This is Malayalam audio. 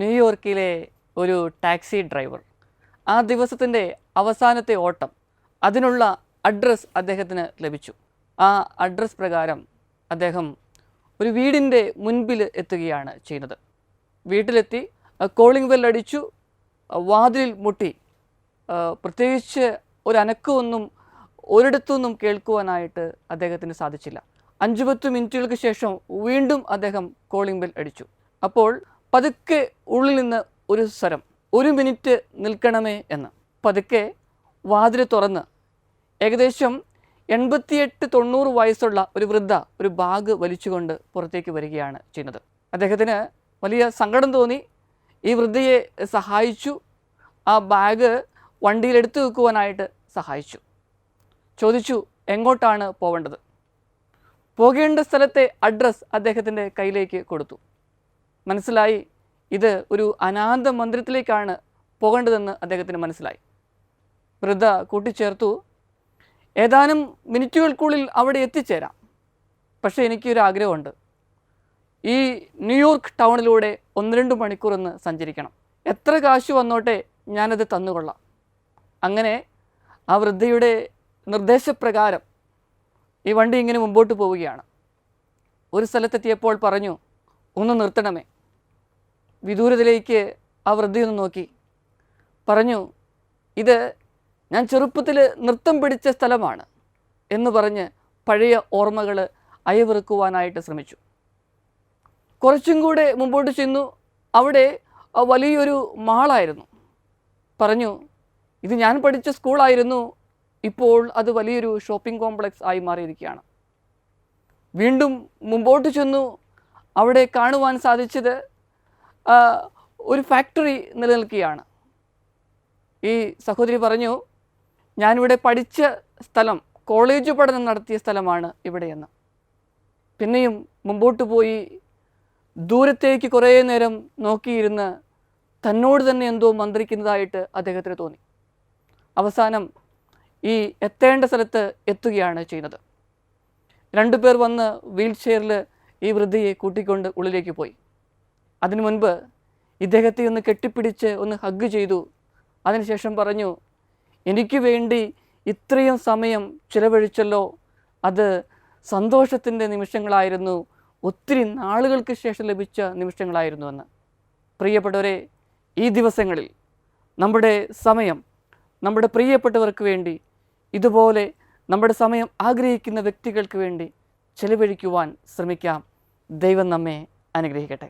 ന്യൂയോർക്കിലെ ഒരു ടാക്സി ഡ്രൈവർ. ആ ദിവസത്തിൻ്റെ അവസാനത്തെ ഓട്ടം, അതിനുള്ള അഡ്രസ്സ് അദ്ദേഹത്തിന് ലഭിച്ചു. ആ അഡ്രസ്സ് പ്രകാരം അദ്ദേഹം ഒരു വീടിൻ്റെ മുൻപിൽ എത്തുകയാണ് ചെയ്യുന്നത്. വീട്ടിലെത്തി കോളിംഗ് ബെൽ അടിച്ചു, വാതിലിൽ മുട്ടി. പ്രത്യേകിച്ച് ഒരു അനക്കമൊന്നും ഒരിടത്തുനിന്നും കേൾക്കുവാനായിട്ട് അദ്ദേഹത്തിന് സാധിച്ചില്ല. 5-10 മിനിറ്റുകൾക്ക് ശേഷം വീണ്ടും അദ്ദേഹം കോളിംഗ് ബെൽ അടിച്ചു. അപ്പോൾ പതുക്കെ ഉള്ളിൽ നിന്ന് ഒരു സ്വരം, 1 മിനിറ്റ് നിൽക്കണമേ എന്ന്. പതുക്കെ വാതിൽ തുറന്ന് ഏകദേശം 88-90 വയസ്സുള്ള ഒരു വൃദ്ധ ഒരു ബാഗ് വലിച്ചുകൊണ്ട് പുറത്തേക്ക് വരികയാണ് ചെയ്യുന്നത്. അദ്ദേഹത്തിന് വലിയ സങ്കടം തോന്നി. ഈ വൃദ്ധയെ സഹായിച്ചു. ആ ബാഗ് വണ്ടിയിലെടുത്ത് വെക്കുവാനായിട്ട് സഹായിച്ചു. ചോദിച്ചു എങ്ങോട്ടാണ് പോവേണ്ടത്. പോകേണ്ട സ്ഥലത്തെ അഡ്രസ്സ് അദ്ദേഹത്തിൻ്റെ കയ്യിലേക്ക് കൊടുത്തു. മനസ്സിലായി ഇത് ഒരു അനാഥ മന്ദിരത്തിലേക്കാണ് പോകേണ്ടതെന്ന് അദ്ദേഹത്തിന് മനസ്സിലായി. വൃദ്ധ കൂട്ടിച്ചേർത്തു, ഏതാനും മിനിറ്റുകൾക്കുള്ളിൽ അവിടെ എത്തിച്ചേരാം. പക്ഷേ എനിക്കൊരു ആഗ്രഹമുണ്ട്. ഈ ന്യൂയോർക്ക് ടൗണിലൂടെ 1-2 മണിക്കൂറൊന്ന് സഞ്ചരിക്കണം. എത്ര കാശ് വന്നോട്ടെ, ഞാനത് തന്നുകൊള്ളാം. അങ്ങനെ ആ വൃദ്ധയുടെ നിർദ്ദേശപ്രകാരം ഈ വണ്ടി ഇങ്ങനെ മുമ്പോട്ട് പോവുകയാണ്. ഒരു സ്ഥലത്തെത്തിയപ്പോൾ പറഞ്ഞു, ഒന്ന് നിർത്തണമേ. വിദൂരതയിലേക്ക് ആ വൃദ്ധയൊന്ന് നോക്കി. പറഞ്ഞു, ഇത് ഞാൻ ചെറുപ്പത്തിൽ നൃത്തം പിടിച്ച സ്ഥലമാണ് എന്ന് പറഞ്ഞ് പഴയ ഓർമ്മകൾ അയവിറക്കുവാനായിട്ട് ശ്രമിച്ചു. കുറച്ചും കൂടെ മുമ്പോട്ട് ചെന്നു. അവിടെ വലിയൊരു മാളായിരുന്നു. പറഞ്ഞു, ഇത് ഞാൻ പഠിച്ച സ്കൂളായിരുന്നു, ഇപ്പോൾ അത് വലിയൊരു ഷോപ്പിംഗ് കോംപ്ലക്സ് ആയി മാറിയിരിക്കുകയാണ്. വീണ്ടും മുമ്പോട്ട് ചെന്നു. അവിടെ കാണുവാൻ സാധിച്ചത് ഒരു ഫാക്ടറി നിലനിൽക്കുകയാണ്. ഈ സഹോദരി പറഞ്ഞു, ഞാനിവിടെ പഠിച്ച സ്ഥലം, കോളേജ് പഠനം നടത്തിയ സ്ഥലമാണ് ഇവിടെയെന്ന്. പിന്നെയും മുമ്പോട്ട് പോയി ദൂരത്തേക്ക് കുറേ നേരം നോക്കിയിരുന്ന് തന്നോട് തന്നെ എന്തോ മന്ത്രിക്കുന്നതായിട്ട് അദ്ദേഹത്തിന് തോന്നി. അവസാനം ഈ എത്തേണ്ട സ്ഥലത്ത് എത്തുകയാണ് ചെയ്യുന്നത്. 2 പേർ വന്ന് വീൽ ചെയറിൽ ഈ വൃദ്ധയെ കൂട്ടിക്കൊണ്ട് ഉള്ളിലേക്ക് പോയി. അതിനു മുൻപ് ഇദ്ദേഹത്തെ ഒന്ന് കെട്ടിപ്പിടിച്ച് ഒന്ന് ഹഗ് ചെയ്തു. അതിനുശേഷം പറഞ്ഞു, എനിക്ക് വേണ്ടി ഇത്രയും സമയം ചിലവഴിച്ചല്ലോ, അത് സന്തോഷത്തിൻ്റെ നിമിഷങ്ങളായിരുന്നു, ഒത്തിരി നാളുകൾക്ക് ശേഷം ലഭിച്ച നിമിഷങ്ങളായിരുന്നുവെന്ന്. പ്രിയപ്പെട്ടവരെ, ഈ ദിവസങ്ങളിൽ നമ്മുടെ സമയം നമ്മുടെ പ്രിയപ്പെട്ടവർക്ക് വേണ്ടി, ഇതുപോലെ നമ്മുടെ സമയം ആഗ്രഹിക്കുന്ന വ്യക്തികൾക്ക് വേണ്ടി ചിലവഴിക്കുവാൻ ശ്രമിക്കാം. ദൈവം നമ്മെ അനുഗ്രഹിക്കട്ടെ.